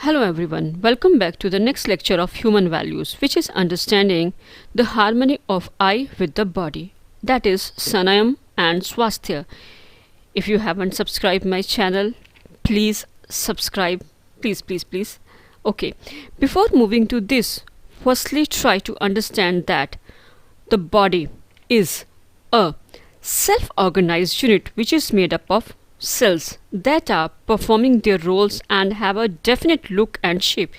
Hello everyone, welcome back to the next lecture of human values, which is understanding the harmony of I with the body, that is Sanayam and Swasthya. If you haven't subscribed my channel, please subscribe, please. Okay, before moving to this, firstly try to understand that the body is a self-organized unit which is made up of cells that are performing their roles and have a definite look and shape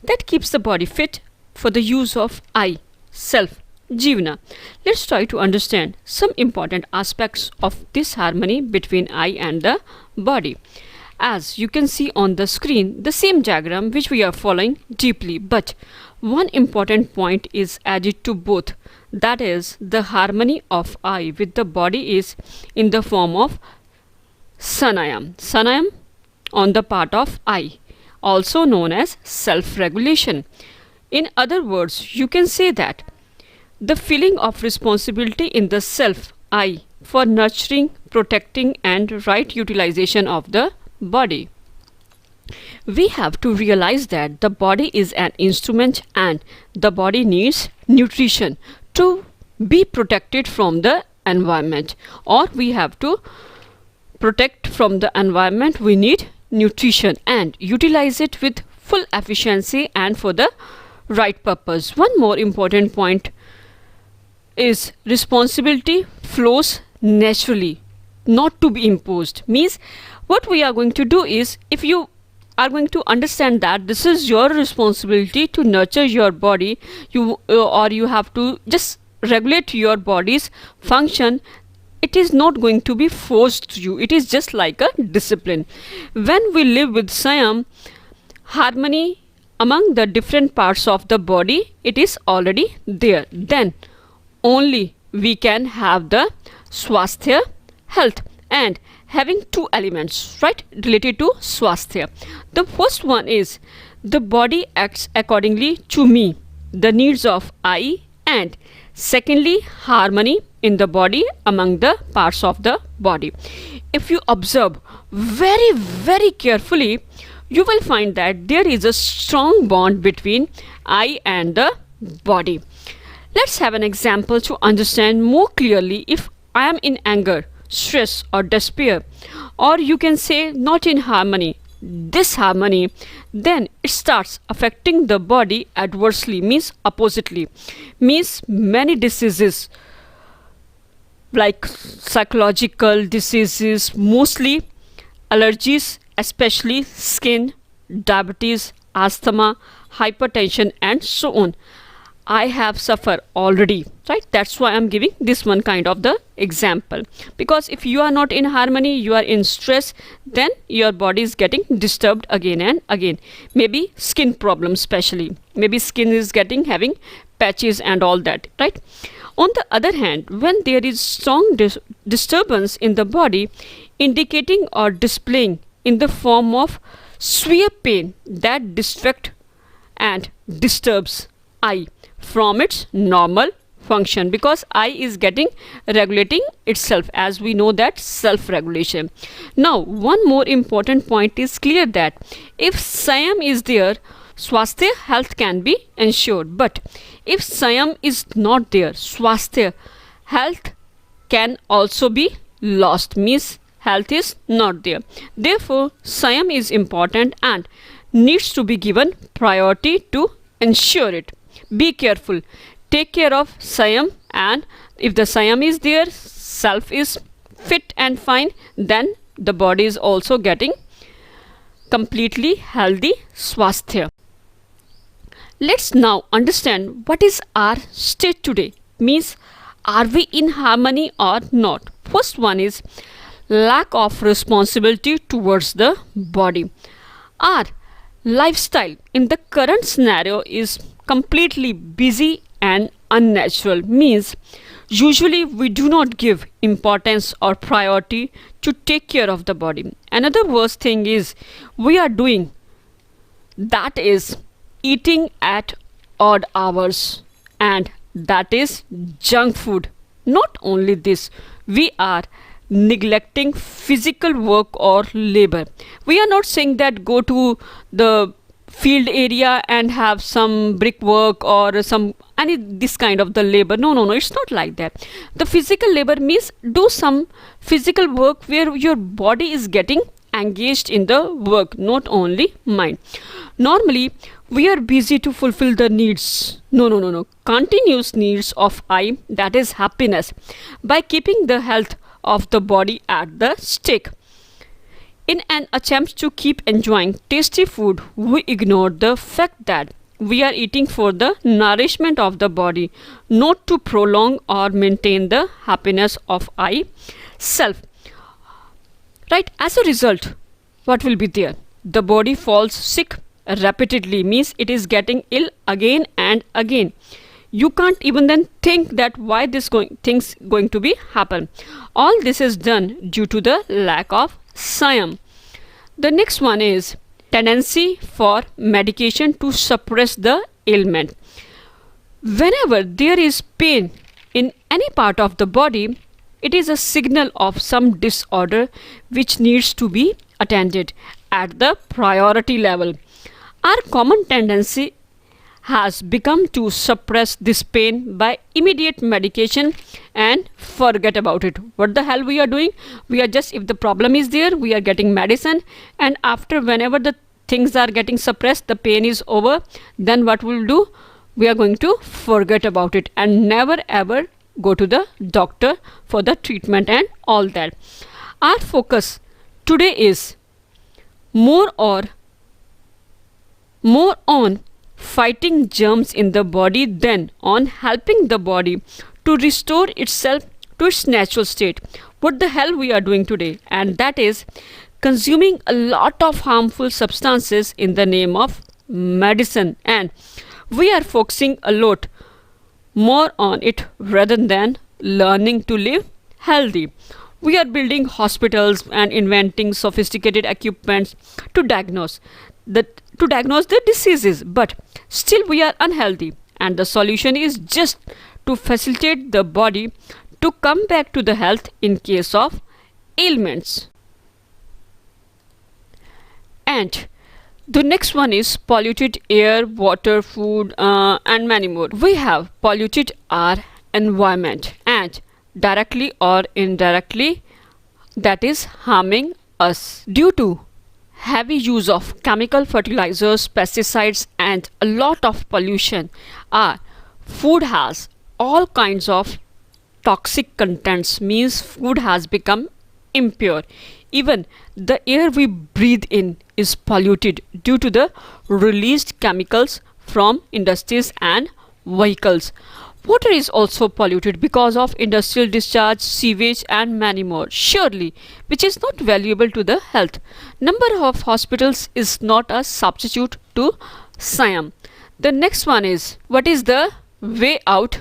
that keeps the body fit for the use of I, self, Jivana. Let's try to understand some important aspects of this harmony between I and the body. As you can see on the screen, the same diagram which we are following deeply, but one important point is added to both, that is the harmony of I with the body is in the form of Sanayam on the part of I, also known as self-regulation. In other words, you can say that the feeling of responsibility in the self, I, for nurturing, protecting and right utilization of the body. We have to realize that the body is an instrument and the body needs nutrition to be protected from the environment, or we have to protect from the environment. We need nutrition and utilize it with full efficiency and for the right purpose. One more important point is responsibility flows naturally, not to be imposed. Means what we are going to do is, if you are going to understand that this is your responsibility to nurture your body, you have to just regulate your body's function. It is not going to be forced to you. It is just like a discipline. When we live with Sayam, harmony among the different parts of the body, it is already there. Then only we can have the Swasthya, health, and having two elements, right, related to Swasthya. The first one is the body acts accordingly to me, the needs of I, and secondly, harmony in the body among the parts of the body. If you observe very carefully, you will find that there is a strong bond between I and the body. Let's have an example to understand more clearly. If I am in anger, stress or despair, or you can say not in harmony, disharmony, then it starts affecting the body adversely, means oppositely, means many diseases like psychological diseases, mostly allergies, especially skin, diabetes, asthma, hypertension and so on. I have suffered already, right? That's why I'm giving this one kind of the example, because if you are not in harmony, you are in stress, then your body is getting disturbed again and again. Maybe skin problems, especially maybe skin is having patches and all that, right? On the other hand, when there is strong disturbance in the body, indicating or displaying in the form of severe pain that distracts and disturbs I from its normal function, because I is getting regulating itself, as we know that self-regulation. Now one more important point is clear, that if Sayam is there, Swasthya, health can be ensured, but if Sayam is not there, Swasthya, health can also be lost, means health is not there. Therefore Sayam is important and needs to be given priority to ensure it. Be careful, take care of Sayam, and if the Sayam is there, self is fit and fine, then the body is also getting completely healthy Swasthya. Let's now understand what is our state today, means are we in harmony or not. First one is lack of responsibility towards the body. Our lifestyle in the current scenario is completely busy and unnatural, means usually we do not give importance or priority to take care of the body. Another worst thing is we are doing, that is eating at odd hours, and that is junk food. Not only this, we are neglecting physical work or labor. We are not saying that go to the field area and have some brickwork or some any this kind of the labor. No, it's not like that. The physical labor means do some physical work where your body is getting engaged in the work, not only mind. Normally we are busy to fulfill the needs. No. Continuous needs of I, that is happiness, by keeping the health of the body at the stake. In an attempt to keep enjoying tasty food, we ignore the fact that we are eating for the nourishment of the body, not to prolong or maintain the happiness of I, self. Right? As a result, what will be there? The body falls sick repeatedly, means it is getting ill again and again. You can't even then think that why this things going to be happen. All this is done due to the lack of Siam. The next one is tendency for medication to suppress the ailment. Whenever there is pain in any part of the body, it is a signal of some disorder which needs to be attended at the priority level. Our common tendency has become to suppress this pain by immediate medication and forget about it. What the hell we are doing? We are just, if the problem is there, we are getting medicine, and after whenever the things are getting suppressed, the pain is over, then what we'll do? We are going to forget about it and never ever go to the doctor for the treatment and all that. Our focus today is more on fighting germs in the body than on helping the body to restore itself to its natural state. What the hell we are doing today? And that is consuming a lot of harmful substances in the name of medicine, and we are focusing a lot more on it rather than learning to live healthy. We are building hospitals and inventing sophisticated equipments to diagnose the diseases, but still we are unhealthy, and the solution is just to facilitate the body to come back to the health in case of ailments. And the next one is polluted air, water, food, and many more. We have polluted our environment, and directly or indirectly that is harming us due to heavy use of chemical fertilizers, pesticides, and a lot of pollution. Our food has all kinds of toxic contents, means food has become impure. Even the air we breathe in is polluted due to the released chemicals from industries and vehicles. Water is also polluted because of industrial discharge, sewage, and many more, surely, which is not valuable to the health. Number of hospitals is not a substitute to Siam. The next one is, what is the way out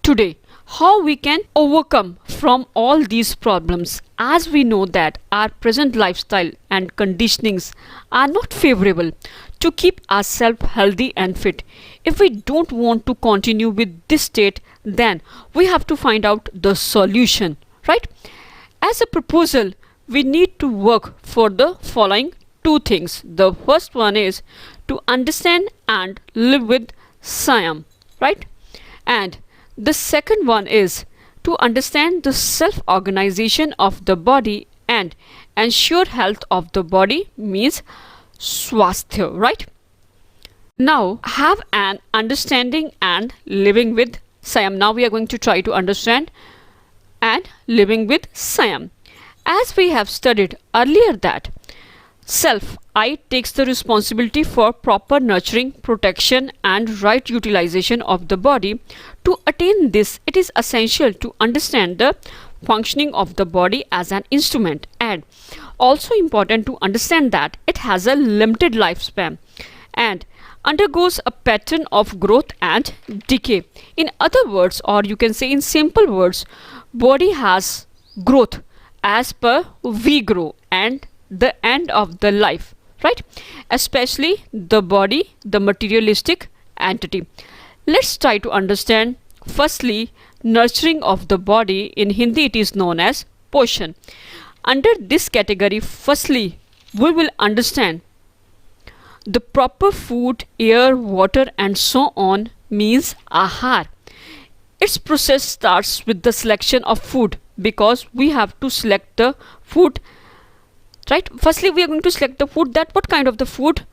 today? How we can overcome from all these problems, as we know that our present lifestyle and conditionings are not favorable to keep ourselves healthy and fit. If we don't want to continue with this state, then we have to find out the solution, right? As a proposal, we need to work for the following two things. The first one is to understand and live with Siam, right? And the second one is to understand the self-organization of the body and ensure health of the body, means swasthya, right? Now have an understanding and living with Siam. Now we are going to try to understand and living with Siam. As we have studied earlier that self, I, takes the responsibility for proper nurturing, protection, and right utilization of the body. To attain this, it is essential to understand the functioning of the body as an instrument, and also important to understand that it has a limited lifespan and undergoes a pattern of growth and decay. In other words, or you can say in simple words, body has growth as per we grow and the end of the life, right? Especially the body, the materialistic entity. Let's try to understand. Firstly, nurturing of the body. In Hindi it is known as poshan. Under this category, firstly we will understand The proper food, air, water and so on means ahar. Its process starts with the selection of food because we have to select the food, right? Firstly, we are going to select the food, that what kind of the food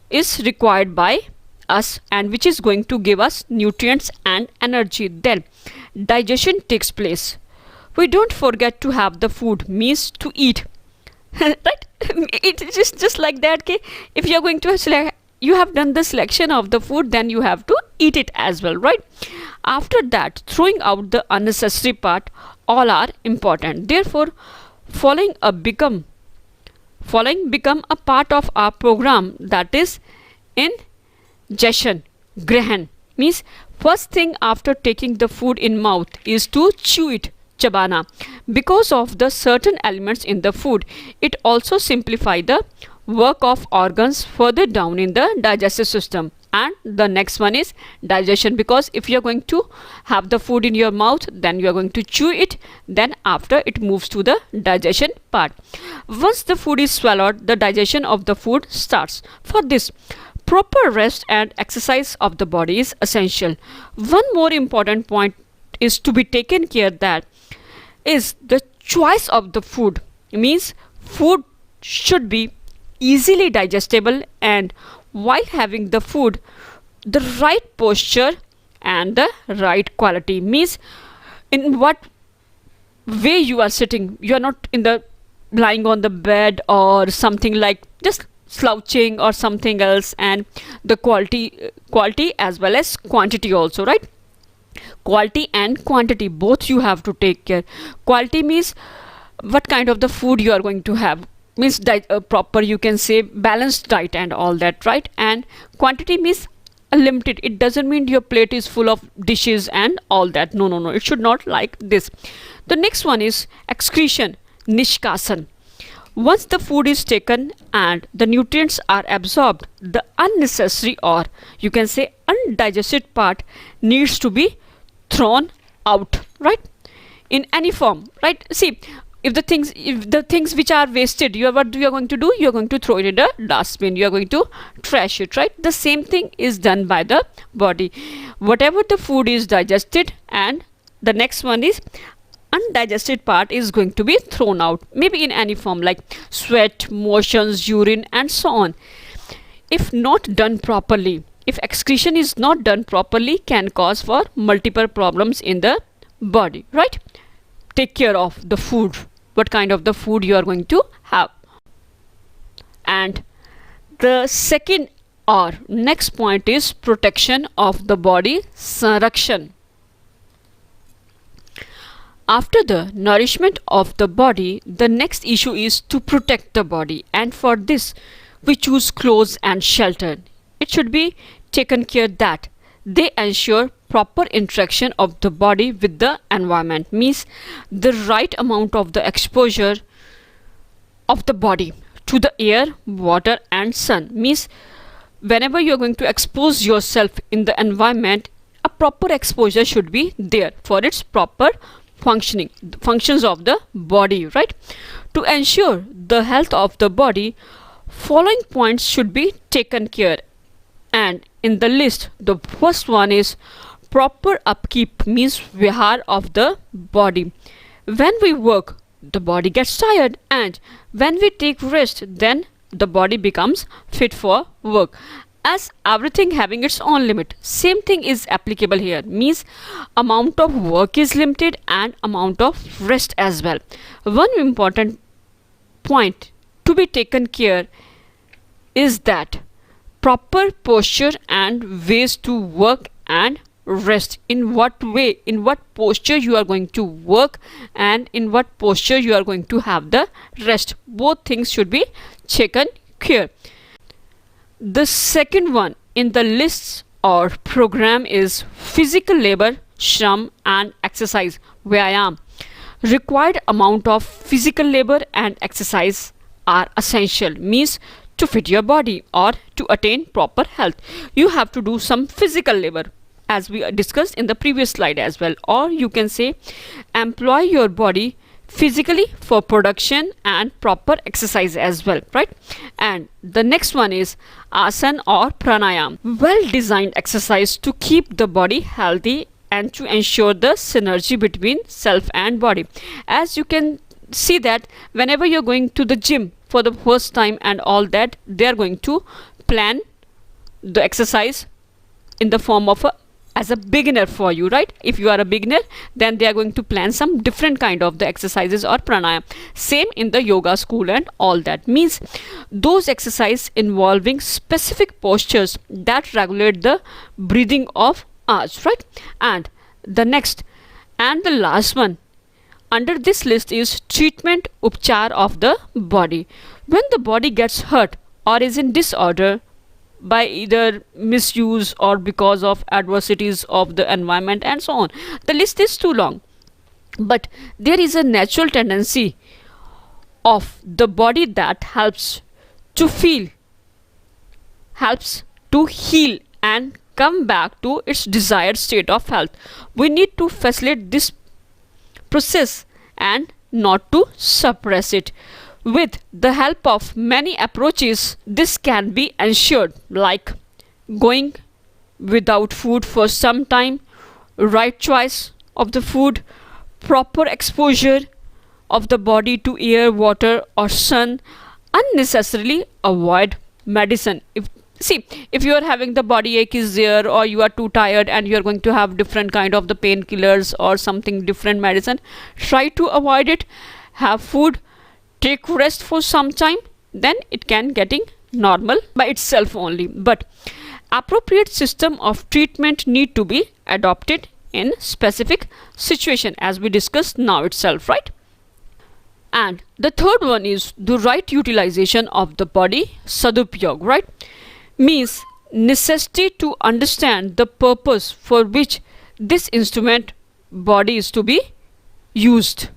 is required by us and which is going to give us nutrients and energy. Then digestion takes place. We don't forget to have the food, means to eat. Right? It's just like that. Okay? If you are going to select, you have done the selection of the food, then you have to eat it as well, right? After that, throwing out the unnecessary part, all are important. Therefore, following become a part of our program, that is ingestion. Grahan means first thing after taking the food in mouth is to chew it, chabana. Because of the certain elements in the food, it also simplify the work of organs further down in the digestive system. And the next one is digestion, because if you are going to have the food in your mouth, then you are going to chew it, then after it moves to the digestion part. Once the food is swallowed, the digestion of the food starts. For this, proper rest and exercise of the body is essential. One more important point is to be taken care that is the choice of the food. It means food should be easily digestible, and while having the food, the right posture and the right quality, means in what way you are sitting. You are not in the lying on the bed or something like just slouching or something else, and the quality as well as quantity also, right? Quality and quantity both you have to take care. Quality means what kind of the food you are going to have, means proper, you can say balanced diet and all that, right? And quantity means limited. It doesn't mean your plate is full of dishes and all that. No, it should not like this. The next one is excretion, nishkasan. Once the food is taken and the nutrients are absorbed, the unnecessary or you can say undigested part needs to be thrown out, right? In any form, right? See, if the things which are wasted, what you are going to do, you are going to throw it in the dustbin, you are going to trash it, right? The same thing is done by the body. Whatever the food is digested, and the next one is undigested part is going to be thrown out, maybe in any form like sweat, motions, urine and so on. If not done properly, if excretion is not done properly, can cause for multiple problems in the body, right? Take care of the food, what kind of the food you are going to have. And the second or next point is protection of the body, sanrakshan. After the nourishment of the body, the next issue is to protect the body, and for this we choose clothes and shelter. It should be taken care that they ensure proper interaction of the body with the environment, means the right amount of the exposure of the body to the air, water and sun, means whenever you are going to expose yourself in the environment, a proper exposure should be there for its proper functions of the body, right? To ensure the health of the body, following points should be taken care. And in the list, the first one is proper upkeep, means vihar of the body. When we work, the body gets tired, and when we take rest, then the body becomes fit for work. As everything having its own limit, same thing is applicable here, means amount of work is limited and amount of rest as well. One important point to be taken care is that proper posture and ways to work and rest. In what way, in what posture you are going to work, and in what posture you are going to have the rest, both things should be taken care. The second one in the list or program is physical labor, shram and exercise, vyayam. Required amount of physical labor and exercise are essential, means to fit your body or to attain proper health, you have to do some physical labor, as we discussed in the previous slide as well, or you can say employ your body physically for production and proper exercise as well, right? And the next one is asana or pranayam, well designed exercise to keep the body healthy and to ensure the synergy between self and body. As you can see that whenever you're going to the gym for the first time and all that, they are going to plan the exercise in the form of a as a beginner for you, right? If you are a beginner, then they are going to plan some different kind of the exercises or pranayam. Same in the yoga school and all that. Means those exercise involving specific postures that regulate the breathing of ours, right? And the next and the last one under this list is treatment upchar of the body. When the body gets hurt or is in disorder by either misuse or because of adversities of the environment and so on, the list is too long, but there is a natural tendency of the body that helps to feel, helps to heal and come back to its desired state of health. We need to facilitate this process and not to suppress it. With the help of many approaches, this can be ensured, like going without food for some time, right choice of the food, proper exposure of the body to air, water or sun, unnecessarily avoid medicine. If you are having the body ache is there, or you are too tired and you are going to have different kind of the painkillers or something different medicine, try to avoid it. Have food, take rest for some time, then it can getting normal by itself only. But appropriate system of treatment need to be adopted in specific situation, as we discussed now itself, right? And the third one is the right utilization of the body, sadupyog, right? Means necessity to understand the purpose for which this instrument body is to be used.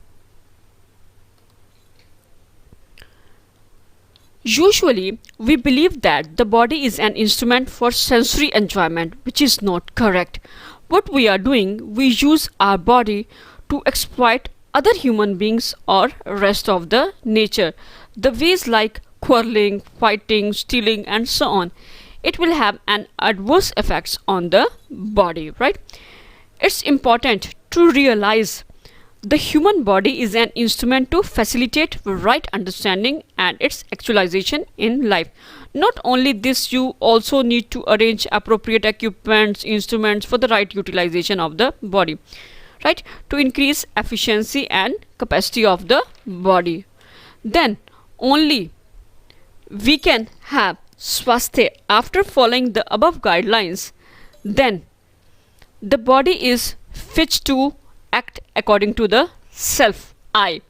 Usually, we believe that the body is an instrument for sensory enjoyment, which is not correct. What we are doing, we use our body to exploit other human beings or rest of the nature. The ways like quarreling, fighting, stealing and so on, it will have an adverse effects on the body, right? It's important to realize the human body is an instrument to facilitate right understanding and its actualization in life. Not only this, you also need to arrange appropriate equipments, instruments for the right utilization of the body, right? To increase efficiency and capacity of the body. Then only we can have swasthya. After following the above guidelines, then the body is fit to act according to the self I,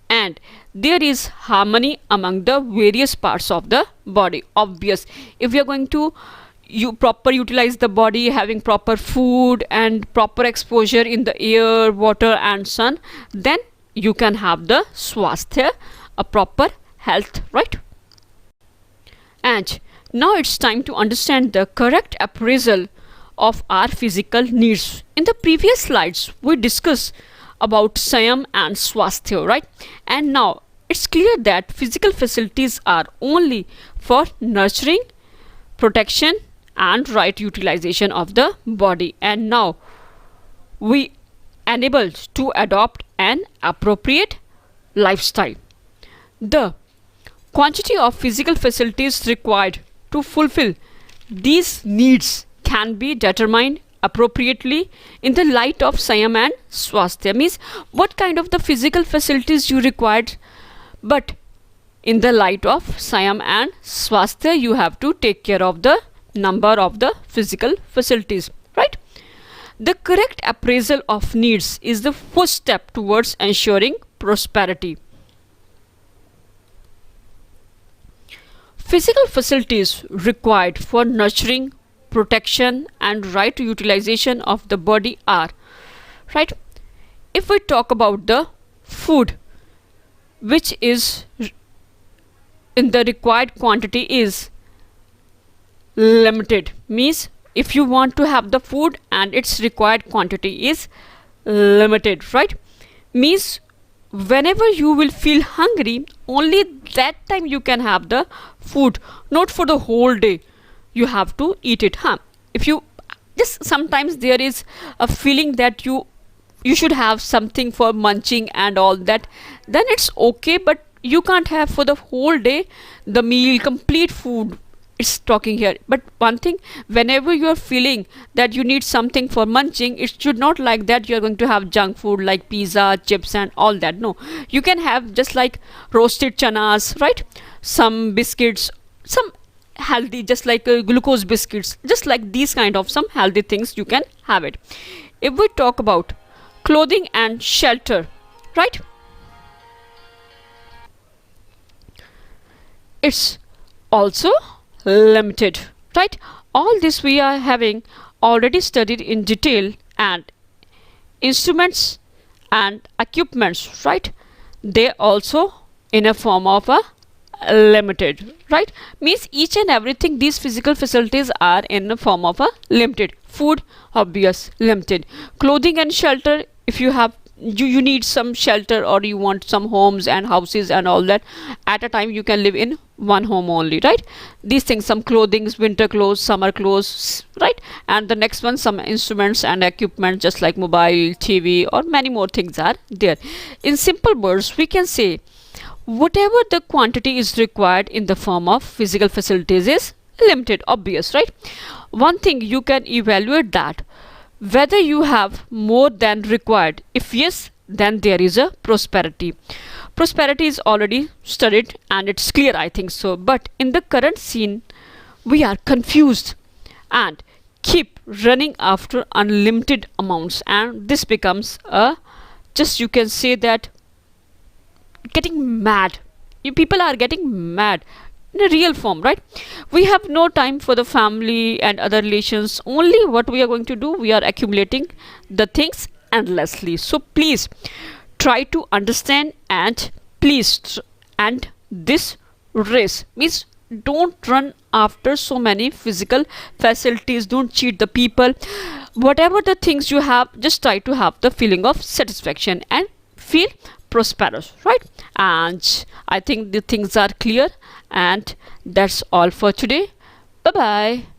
and there is harmony among the various parts of the body. Obvious, if we are going to proper utilize the body, having proper food and proper exposure in the air, water and sun, then you can have the swasthya, a proper health, right? And now it's time to understand the correct appraisal of our physical needs. In the previous slides, we discussed about Sayam and Swasthya, right? And now it's clear that physical facilities are only for nurturing, protection and right utilization of the body. And now we enabled to adopt an appropriate lifestyle. The quantity of physical facilities required to fulfill these needs can be determined appropriately in the light of Sayam and Swasthya. Means what kind of the physical facilities you required, but in the light of Sayam and Swasthya you have to take care of the number of the physical facilities, right? The correct appraisal of needs is the first step towards ensuring prosperity. Physical facilities required for nurturing, protection and right utilization of the body are, right? If we talk about the food, which is in the required quantity is limited. Means if you want to have the food and its required quantity is limited, right? Means whenever you will feel hungry, only that time you can have the food, not for the whole day you have to eat it, huh? If you just, sometimes there is a feeling that you should have something for munching and all that, then it's okay, but you can't have for the whole day the meal, complete food. It's talking here. But one thing, whenever you're feeling that you need something for munching, it should not like that you're going to have junk food like pizza, chips and all that. No, you can have just like roasted chanas, right? Some biscuits, some healthy, just like glucose biscuits, just like these kind of some healthy things, you can have it. If we talk about clothing and shelter, right, it's also limited, right? All this we are having already studied in detail, and instruments and equipments, right, they also in a form of a limited, right? Means each and everything, these physical facilities are in the form of a limited. Food, obvious, limited. Clothing and shelter, if you have, you need some shelter or you want some homes and houses and all that, at a time you can live in one home only, right? These things, some clothing, winter clothes, summer clothes, right? And the next one, some instruments and equipment, just like mobile, TV, or many more things are there. In simple words, we can say whatever the quantity is required in the form of physical facilities is limited, obvious, right? One thing you can evaluate that whether you have more than required. If yes, then there is a prosperity. Prosperity is already studied and it's clear, I think so. But in the current scene, we are confused and keep running after unlimited amounts, and this becomes a, just you can say that, getting mad. You people are getting mad in a real form, right? We have no time for the family and other relations. Only what we are going to do, we are accumulating the things endlessly. So please try to understand, and and this race means don't run after so many physical facilities, don't cheat the people. Whatever the things you have, just try to have the feeling of satisfaction and feel prosperous, right? And I think the things are clear, and that's all for today. Bye bye.